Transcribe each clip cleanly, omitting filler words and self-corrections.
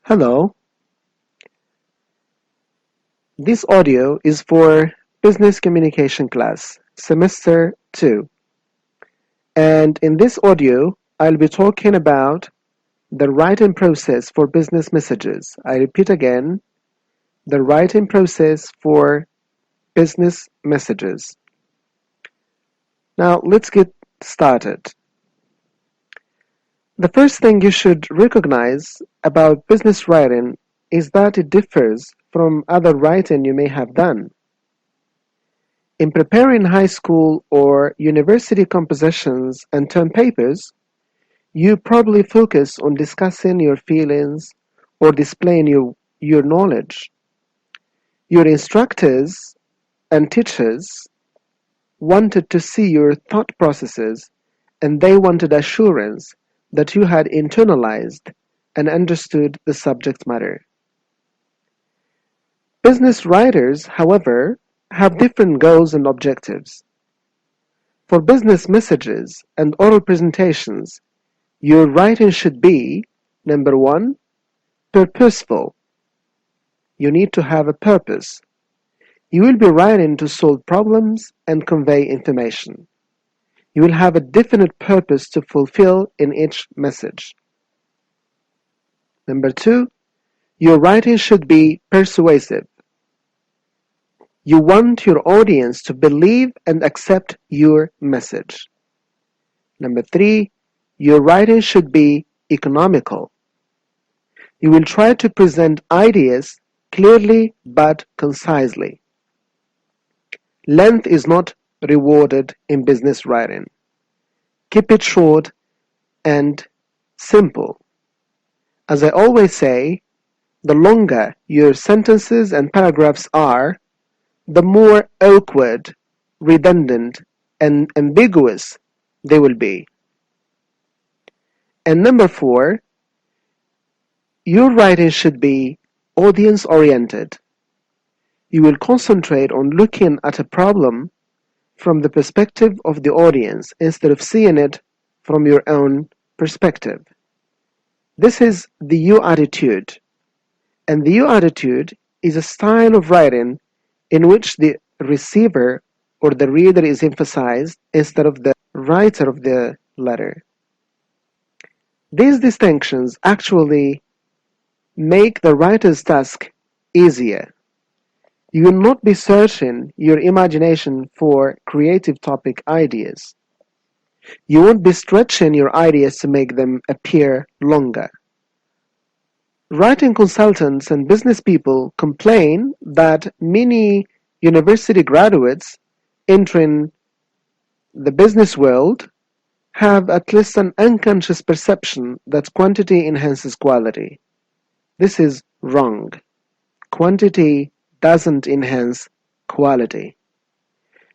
Hello, this audio is for Business Communication class, Semester 2. And in this audio, I'll be talking about the writing process for business messages. I repeat again, the writing process for business messages. Now, let's get started. The first thing you should recognize about business writing is that it differs from other writing you may have done. In preparing high school or university compositions and term papers, you probably focus on discussing your feelings or displaying your knowledge. Your instructors and teachers wanted to see your thought processes, and they wanted assurance that you had internalized and understood the subject matter. Business writers, however, have different goals and objectives. For business messages and oral presentations, your writing should be, number one, purposeful. You need to have a purpose. You will be writing to solve problems and convey information. You will have a definite purpose to fulfill in each message. Number two, your writing should be persuasive. You want your audience to believe and accept your message. Number three, your writing should be economical. You will try to present ideas clearly but concisely. Length is not rewarded in business writing. Keep it short and simple. As I always say, the longer your sentences and paragraphs are, the more awkward, redundant, and ambiguous they will be. And number four, your writing should be audience-oriented. You will concentrate on looking at a problem from the perspective of the audience instead of seeing it from your own perspective. This is the you attitude. And the you attitude is a style of writing in which the receiver or the reader is emphasized instead of the writer of the letter. These distinctions actually make the writer's task easier. You will not be searching your imagination for creative topic ideas. You won't be stretching your ideas to make them appear longer. Writing consultants and business people complain that many university graduates entering the business world have at least an unconscious perception that quantity enhances quality. This is wrong. Quantity doesn't enhance quality.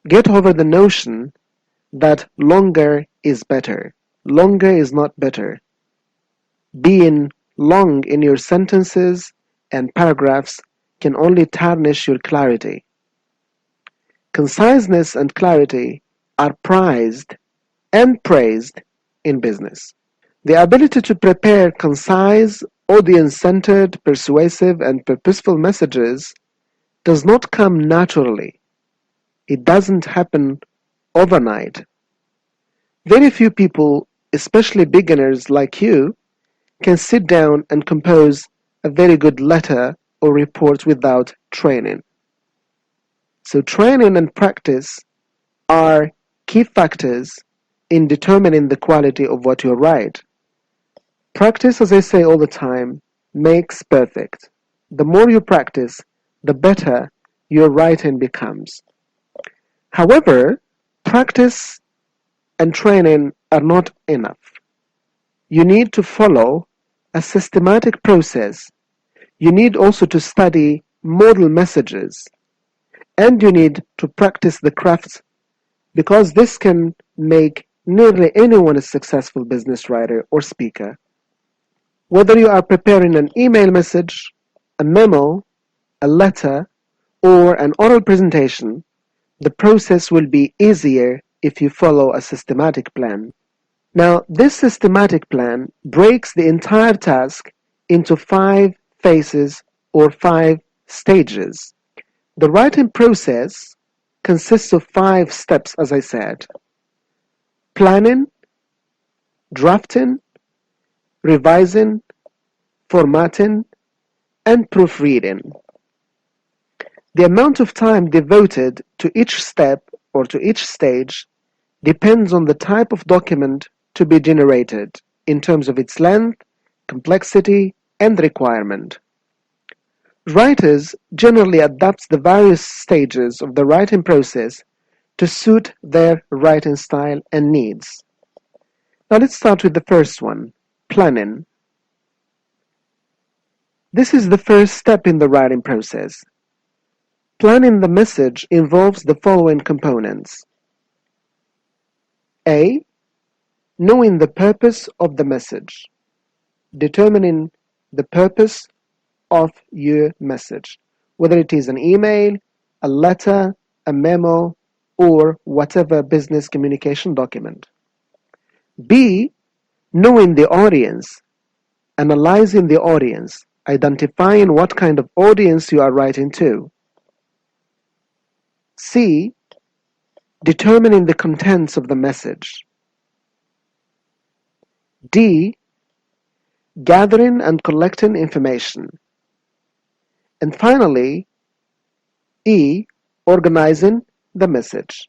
Get over the notion that longer is better. Longer is not better. Being long in your sentences and paragraphs can only tarnish your clarity. Conciseness and clarity are prized and praised in business. The ability to prepare concise, audience-centered, persuasive, and purposeful messages does not come naturally. It doesn't happen overnight. Very few people, especially beginners like you, can sit down and compose a very good letter or report without training. So training and practice are key factors in determining the quality of what you write. Practice, as I say all the time, makes perfect. The more you practice, the better your writing becomes. However, practice and training are not enough. You need to follow a systematic process. You need also to study model messages. And you need to practice the craft, because this can make nearly anyone a successful business writer or speaker. Whether you are preparing an email message, a memo, a letter, or an oral presentation, the process will be easier if you follow a systematic plan. Now, this systematic plan breaks the entire task into 5 phases or 5 stages. The writing process consists of 5 steps, as I said: planning, drafting, revising, formatting, and proofreading. The amount of time devoted to each step or to each stage depends on the type of document to be generated in terms of its length, complexity, and requirement. Writers generally adapt the various stages of the writing process to suit their writing style and needs. Now let's start with the first one, planning. This is the first step in the writing process. Planning the message involves the following components. A. Knowing the purpose of the message. Determining the purpose of your message, whether it is an email, a letter, a memo, or whatever business communication document. B. Knowing the audience, analyzing the audience, identifying what kind of audience you are writing to. C. Determining the contents of the message. D. Gathering and collecting information. And finally, E. Organizing the message.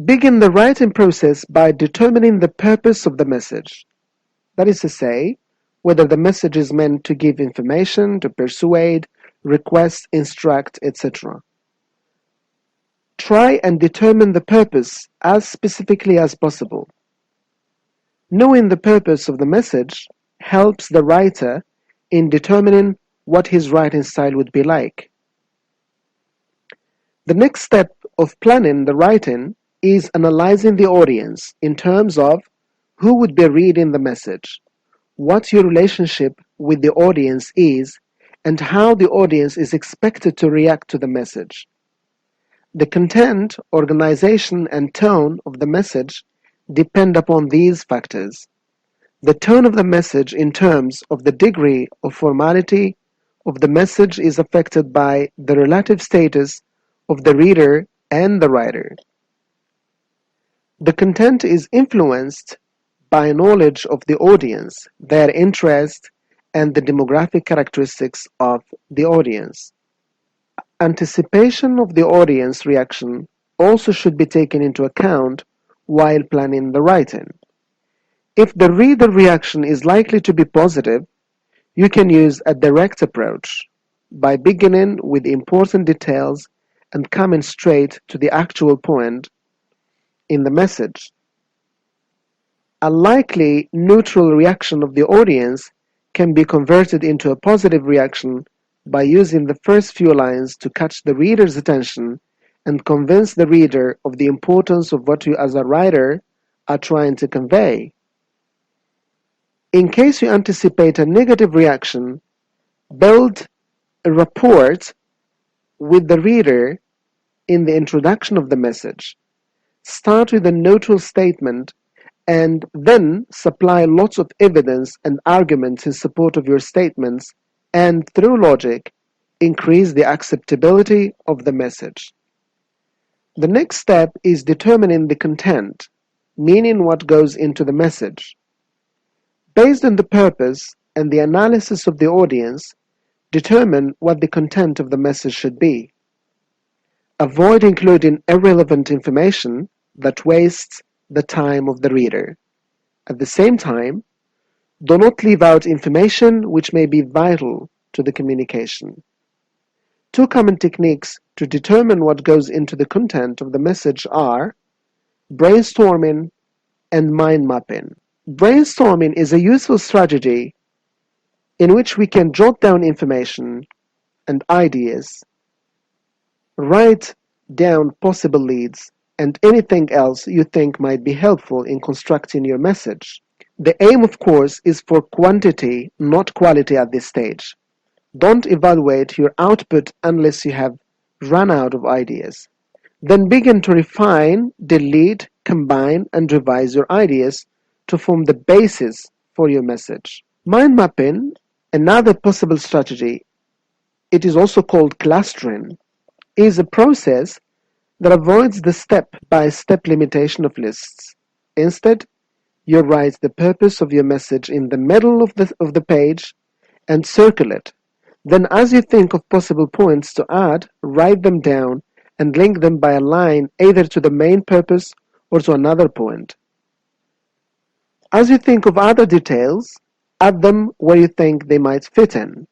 Begin the writing process by determining the purpose of the message. That is to say, whether the message is meant to give information, to persuade, request, instruct, etc. Try and determine the purpose as specifically as possible. Knowing the purpose of the message helps the writer in determining what his writing style would be like. The next step of planning the writing is analyzing the audience in terms of who would be reading the message, what your relationship with the audience is, and how the audience is expected to react to the message. The content, organization, and tone of the message depend upon these factors. The tone of the message in terms of the degree of formality of the message is affected by the relative status of the reader and the writer. The content is influenced by knowledge of the audience, their interest, and the demographic characteristics of the audience. Anticipation of the audience reaction also should be taken into account while planning the writing. If the reader reaction is likely to be positive, you can use a direct approach by beginning with important details and coming straight to the actual point in the message. A likely neutral reaction of the audience can be converted into a positive reaction by using the first few lines to catch the reader's attention and convince the reader of the importance of what you as a writer are trying to convey. In case you anticipate a negative reaction, build a rapport with the reader in the introduction of the message. Start with a neutral statement and then supply lots of evidence and arguments in support of your statements, and through logic, increase the acceptability of the message. The next step is determining the content, meaning what goes into the message. Based on the purpose and the analysis of the audience, determine what the content of the message should be. Avoid including irrelevant information that wastes the time of the reader. At the same time, do not leave out information which may be vital to the communication. Two common techniques to determine what goes into the content of the message are brainstorming and mind mapping. Brainstorming is a useful strategy in which we can jot down information and ideas, write down possible leads, and anything else you think might be helpful in constructing your message. The aim, of course, is for quantity, not quality at this stage. Don't evaluate your output unless you have run out of ideas. Then begin to refine, delete, combine, and revise your ideas to form the basis for your message. Mind mapping, another possible strategy, it is also called clustering, is a process that avoids the step-by-step limitation of lists. Instead, you write the purpose of your message in the middle of the page and circle it. Then, as you think of possible points to add, write them down and link them by a line either to the main purpose or to another point. As you think of other details, add them where you think they might fit in.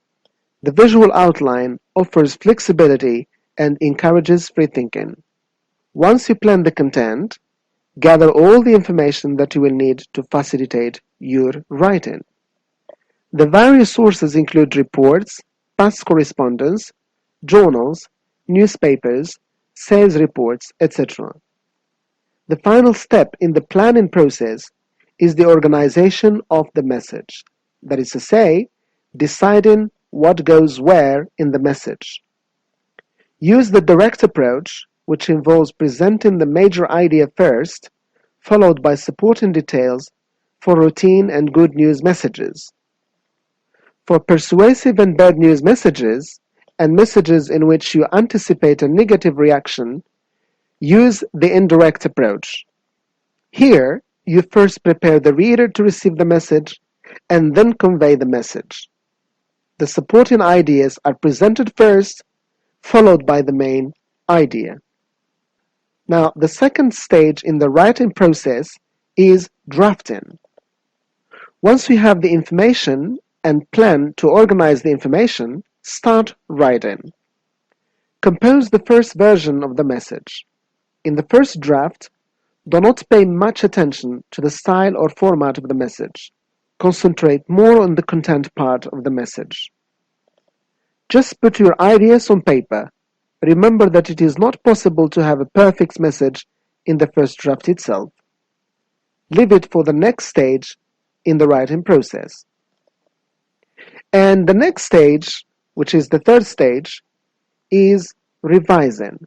The visual outline offers flexibility and encourages free thinking. Once you plan the content, gather all the information that you will need to facilitate your writing. The various sources include reports, past correspondence, journals, newspapers, sales reports, etc. The final step in the planning process is the organization of the message. That is to say, deciding what goes where in the message. Use the direct approach, which involves presenting the major idea first, followed by supporting details for routine and good news messages. For persuasive and bad news messages, and messages in which you anticipate a negative reaction, use the indirect approach. Here, you first prepare the reader to receive the message and then convey the message. The supporting ideas are presented first, followed by the main idea. Now, the second stage in the writing process is drafting. Once you have the information and plan to organize the information, start writing. Compose the first version of the message. In the first draft, do not pay much attention to the style or format of the message. Concentrate more on the content part of the message. Just put your ideas on paper. Remember that it is not possible to have a perfect message in the first draft itself. Leave it for the next stage in the writing process. And the next stage, which is the third stage, is revising.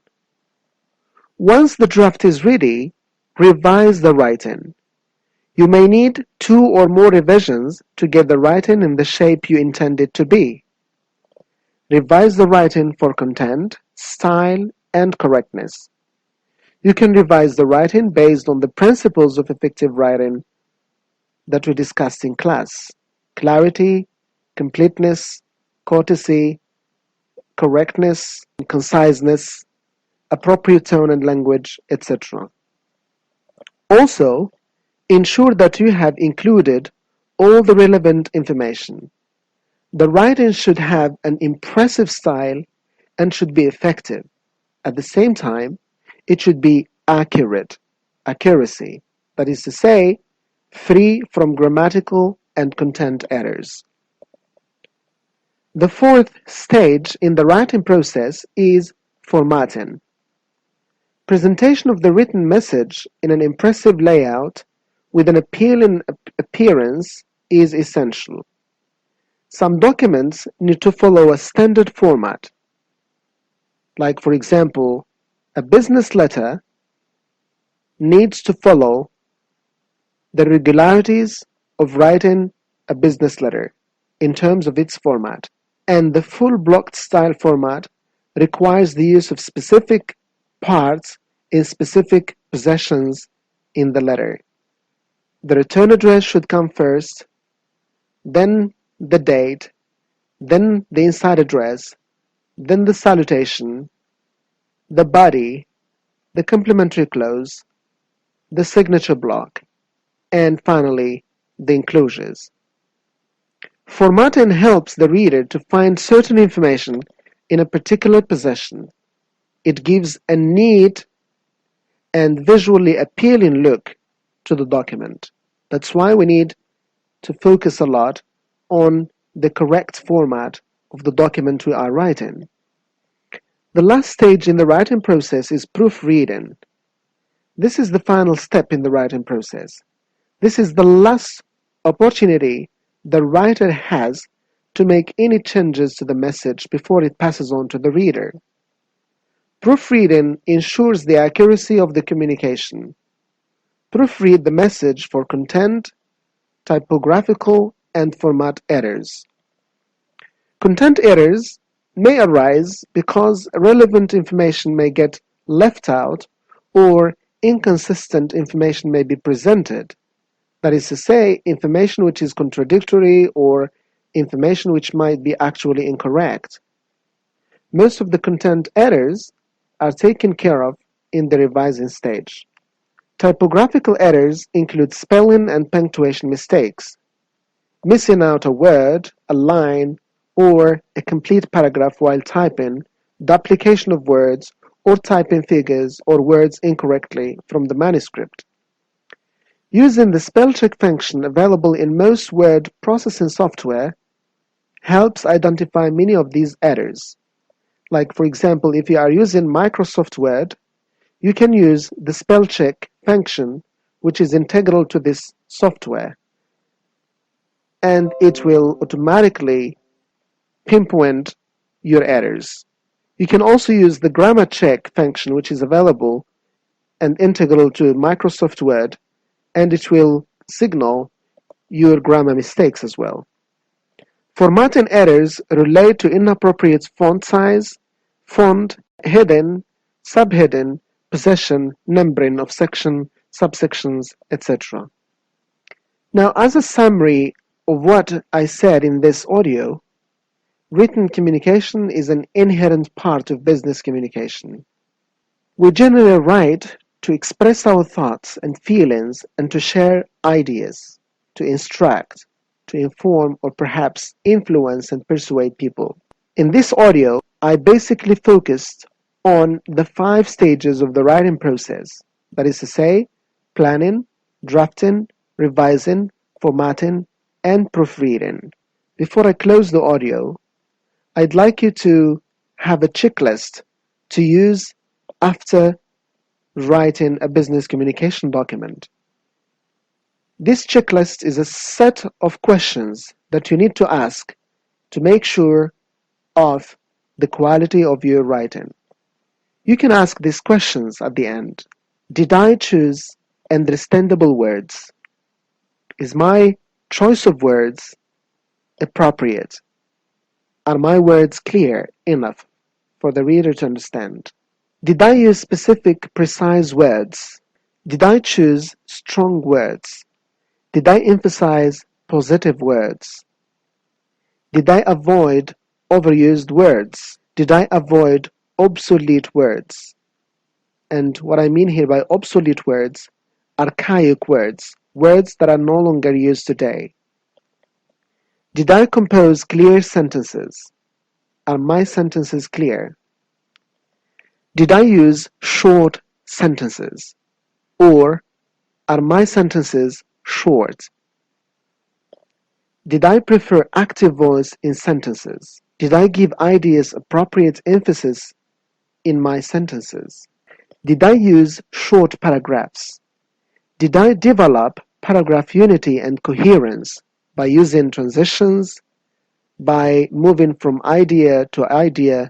Once the draft is ready, revise the writing. You may need 2 or more revisions to get the writing in the shape you intend it to be. Revise the writing for content, style, and correctness. You can revise the writing based on the principles of effective writing that we discussed in class: clarity, completeness, courtesy, correctness, conciseness, appropriate tone and language, etc. Also, ensure that you have included all the relevant information. The writing should have an impressive style and should be effective. At the same time, it should be accuracy, that is to say, free from grammatical and content errors. The fourth stage in the writing process is formatting. Presentation of the written message in an impressive layout with an appealing appearance is essential. Some documents need to follow a standard format. Like, for example, a business letter needs to follow the regularities of writing a business letter in terms of its format. And the full blocked style format requires the use of specific parts in specific possessions in the letter. The return address should come first, then the date, then the inside address, then the salutation, the body, the complimentary clause, the signature block, and finally the enclosures. Formatting helps the reader to find certain information in a particular possession. It gives a neat and visually appealing look to the document. That's why we need to focus a lot on the correct format of the document we are writing. The last stage in the writing process is proofreading. This is the final step in the writing process. This is the last opportunity the writer has to make any changes to the message before it passes on to the reader. Proofreading ensures the accuracy of the communication. Proofread the message for content, typographical and format errors. Content errors may arise because relevant information may get left out or inconsistent information may be presented. That is to say, information which is contradictory or information which might be actually incorrect. Most of the content errors are taken care of in the revising stage. Typographical errors include spelling and punctuation mistakes, missing out a word, a line, or a complete paragraph while typing, duplication of words, or typing figures or words incorrectly from the manuscript. Using the spell check function available in most word processing software helps identify many of these errors. Like, for example, if you are using Microsoft Word, you can use the spell check function, which is integral to this software, and it will automatically pinpoint your errors. You can also use the grammar check function, which is available and integral to Microsoft Word, and it will signal your grammar mistakes as well. Formatting errors relate to inappropriate font size, font, heading, subheading, possession, numbering of section, subsections, etc. Now, as a summary of what I said in this audio, written communication is an inherent part of business communication. We generally write to express our thoughts and feelings and to share ideas, to instruct, to inform, or perhaps influence and persuade people. In this audio, I basically focused on the 5 stages of the writing process, that is to say, planning, drafting, revising, formatting, and proofreading. Before I close the audio, I'd like you to have a checklist to use after writing a business communication document. This checklist is a set of questions that you need to ask to make sure of the quality of your writing. You can ask these questions at the end. Did I choose understandable words? Is my choice of words appropriate? Are my words clear enough for the reader to understand? Did I use specific, precise words? Did I choose strong words? Did I emphasize positive words? Did I avoid overused words? Did I avoid obsolete words? And what I mean here by obsolete words, archaic words, words that are no longer used today. Did I compose clear sentences? Are my sentences clear? Did I use short sentences? Or are my sentences short? Did I prefer active voice in sentences? Did I give ideas appropriate emphasis in my sentences? Did I use short paragraphs? Did I develop paragraph unity and coherence by using transitions, by moving from idea to idea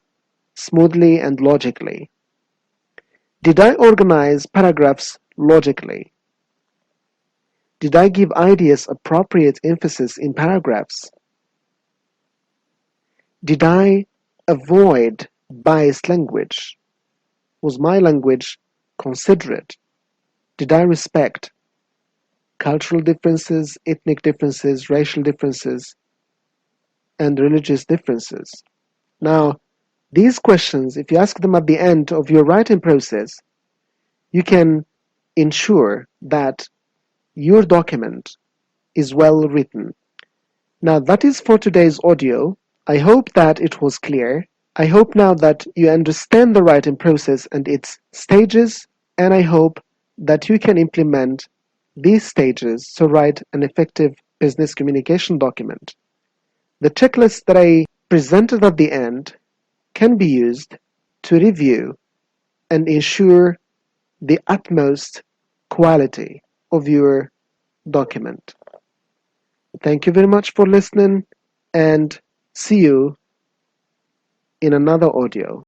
smoothly and logically? Did I organize paragraphs logically? Did I give ideas appropriate emphasis in paragraphs? Did I avoid biased language? Was my language considerate? Did I respect cultural differences, ethnic differences, racial differences, and religious differences? Now, these questions, if you ask them at the end of your writing process, you can ensure that your document is well written. Now, that is for today's audio. I hope that it was clear. I hope now that you understand the writing process and its stages, and I hope that you can implement these stages to write an effective business communication document. The checklist that I presented at the end can be used to review and ensure the utmost quality of your document. Thank you very much for listening, and see you in another audio.